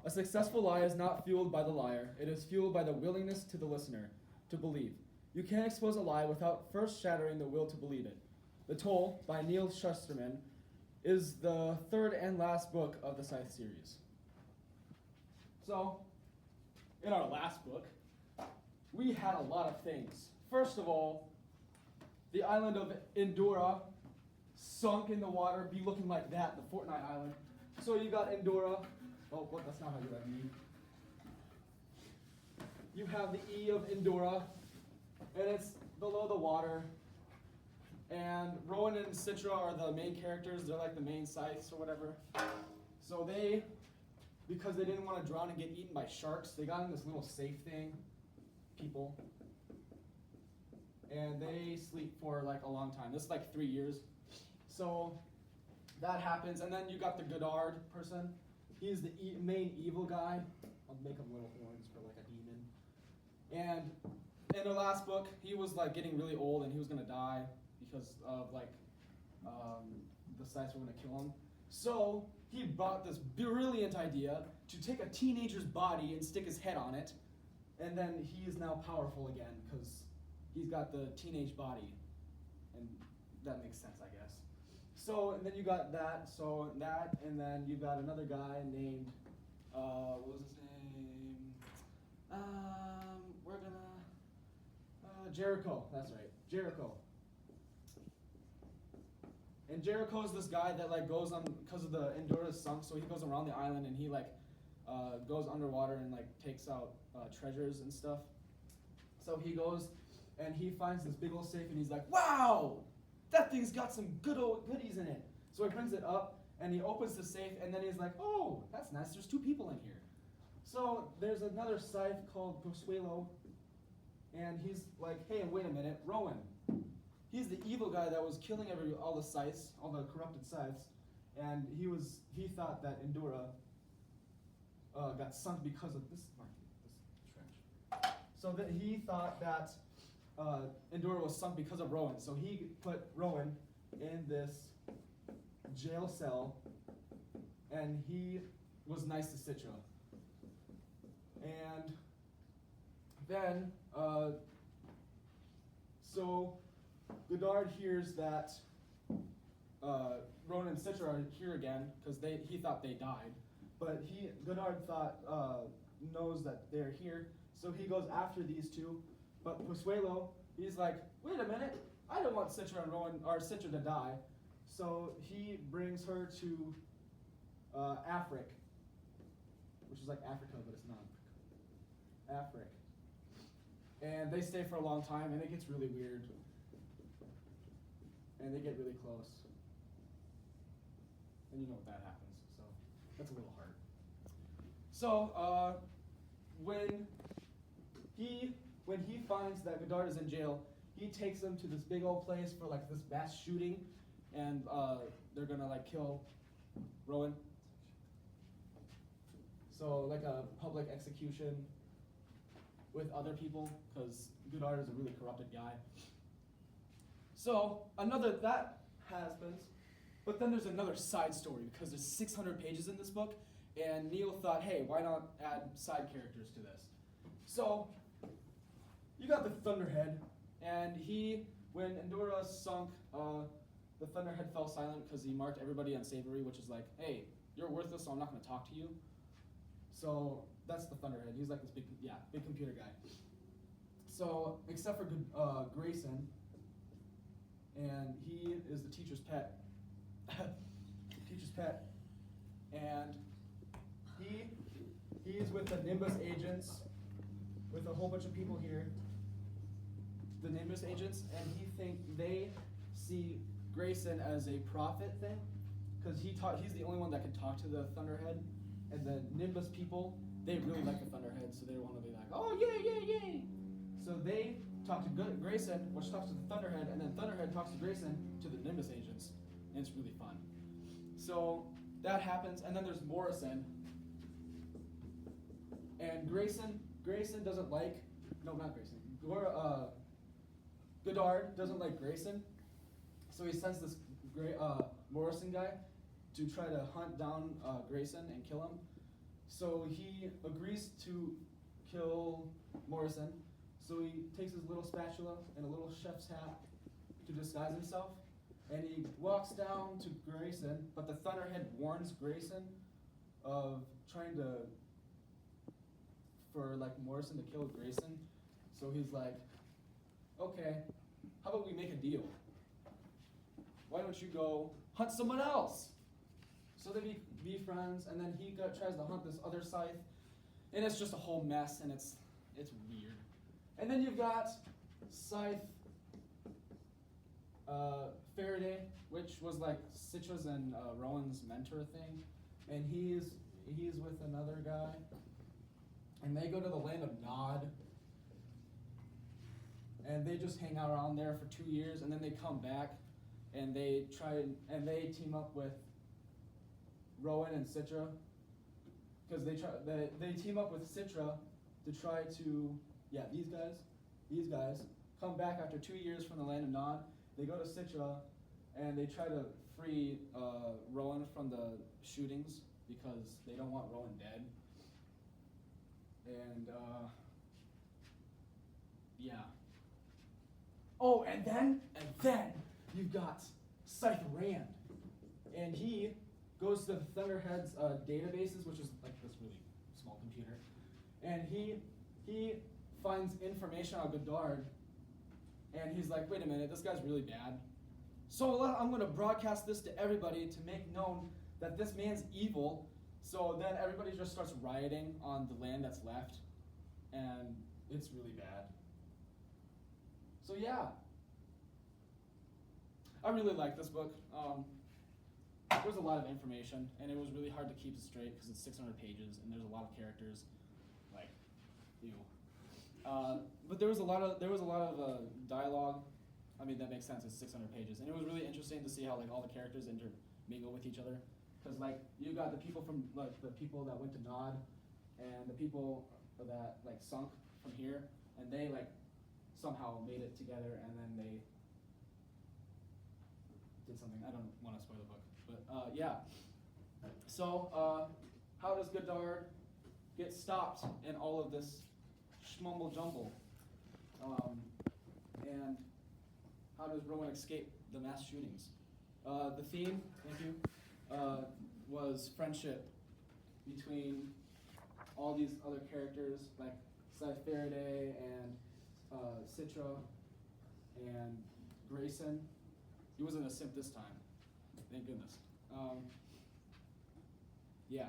A successful lie is not fueled by the liar, it is fueled by the willingness to the listener to believe. You can't expose a lie without first shattering the will to believe it. The Toll by Neil Shusterman is the third and last book of the Scythe series. So, in our last book, we had a lot of things. First of all, the island of Endura sunk in the water, be looking like that, the Fortnite island. So you got Endura. Oh, what? That's not how you write E. You have the E of Endura, and it's below the water. And Rowan and Citra are the main characters. They're like the main scythes or whatever. So they, because they didn't want to drown and get eaten by sharks, they got in this little safe thing, people. And they sleep for like a long time. This is like 3 years. So that happens. And then you got the Godard person. He's the main evil guy. I'll make him little horns for like a demon. And in the last book, he was like getting really old and he was going to die because of like the Scythes were going to kill him. So he brought this brilliant idea to take a teenager's body and stick his head on it. And then he is now powerful again because he's got the teenage body. And that makes sense, I guess. So, and then you got that, and then you got another guy named, what was his name? Jericho, that's right, Jericho. And Jericho's this guy that like goes on, because of the Endura's sunk, so he goes around the island and he like goes underwater and like takes out treasures and stuff. So he goes and he finds this big old safe and he's like, wow! That thing's got some good old goodies in it. So he brings it up and he opens the safe and then he's like, oh, that's nice, there's 2 people in here. So there's another scythe called Posuelo and he's like, hey, wait a minute, Rowan. He's the evil guy that was killing all the scythes, all the corrupted scythes, and he thought that Endura got sunk because of this trench. So that he thought that Endura was sunk because of Rowan. So he put Rowan in this jail cell, and he was nice to Citra. And then, so Godard hears that Rowan and Citra are here again because he thought they died, but Godard knows that they're here, so he goes after these 2. But Posuelo, he's like, wait a minute, I don't want Citra and Rowan or Citra to die. So he brings her to Afric, which is like Africa, but it's not Afric. And they stay for a long time, and it gets really weird. And they get really close. And you know what that happens, so that's a little hard. So when he finds that Godard is in jail, he takes him to this big old place for like this mass shooting, and they're gonna like kill Rowan. So like a public execution with other people, because Godard is a really corrupted guy. So that happens, but then there's another side story because there's 600 pages in this book, and Neil thought, hey, why not add side characters to this? So you got the Thunderhead, and when Endura sunk, the Thunderhead fell silent because he marked everybody unsavory, which is like, hey, you're worthless, so I'm not going to talk to you. So that's the Thunderhead. He's like this big computer guy. So except for Grayson, and he is the teacher's pet. Teacher's pet, and he's with the Nimbus agents, with a whole bunch of people here. The Nimbus agents, and they see Grayson as a prophet thing, because he's the only one that can talk to the Thunderhead, and the Nimbus people, they really like the Thunderhead, so they want to be like, oh yay. So they talk to Grayson, which talks to the Thunderhead, and then Thunderhead talks to Grayson to the Nimbus agents, and it's really fun. So that happens, and then there's Morrison, and Grayson doesn't like, no, not Grayson, Godard doesn't like Grayson, so he sends this Morrison guy to try to hunt down Grayson and kill him. So he agrees to kill Morrison. So he takes his little spatula and a little chef's hat to disguise himself, and he walks down to Grayson, but the Thunderhead warns Grayson of trying for Morrison to kill Grayson. So he's like, okay, how about we make a deal? Why don't you go hunt someone else? So they be friends, and then he tries to hunt this other scythe, and it's just a whole mess, and it's weird. And then you've got Scythe Faraday, which was like Citra's and Rowan's mentor thing, and he's with another guy, and they go to the land of Nod, and they just hang out around there for 2 years, and then they come back, and they team up with Rowan and Citra, because they team up with Citra to try to these guys come back after 2 years from the land of Nod. They go to Citra and they try to free Rowan from the shootings because they don't want Rowan dead. And yeah. Oh, and then you've got Scythe Rand, and he goes to the Thunderhead's databases, which is like this really small computer, and he finds information on Godard, and he's like, wait a minute, this guy's really bad. So I'm going to broadcast this to everybody to make known that this man's evil. So then everybody just starts rioting on the land that's left, and it's really bad. So yeah, I really like this book. There's a lot of information, and it was really hard to keep it straight because it's 600 pages, and there's a lot of characters. Like, ew. But there was a lot of dialogue. I mean, that makes sense. It's 600 pages, and it was really interesting to see how all the characters intermingle with each other. Because you got the people from the people that went to Nod, and the people that sunk from here, and they somehow made it together, and then they did something. I don't want to spoil the book, but yeah. So how does Godard get stopped in all of this mumble jumble? And how does Rowan escape the mass shootings? The theme, thank you, was friendship between all these other characters like Scythe Faraday and Citra and Grayson. He wasn't a simp this time, thank goodness. Yeah.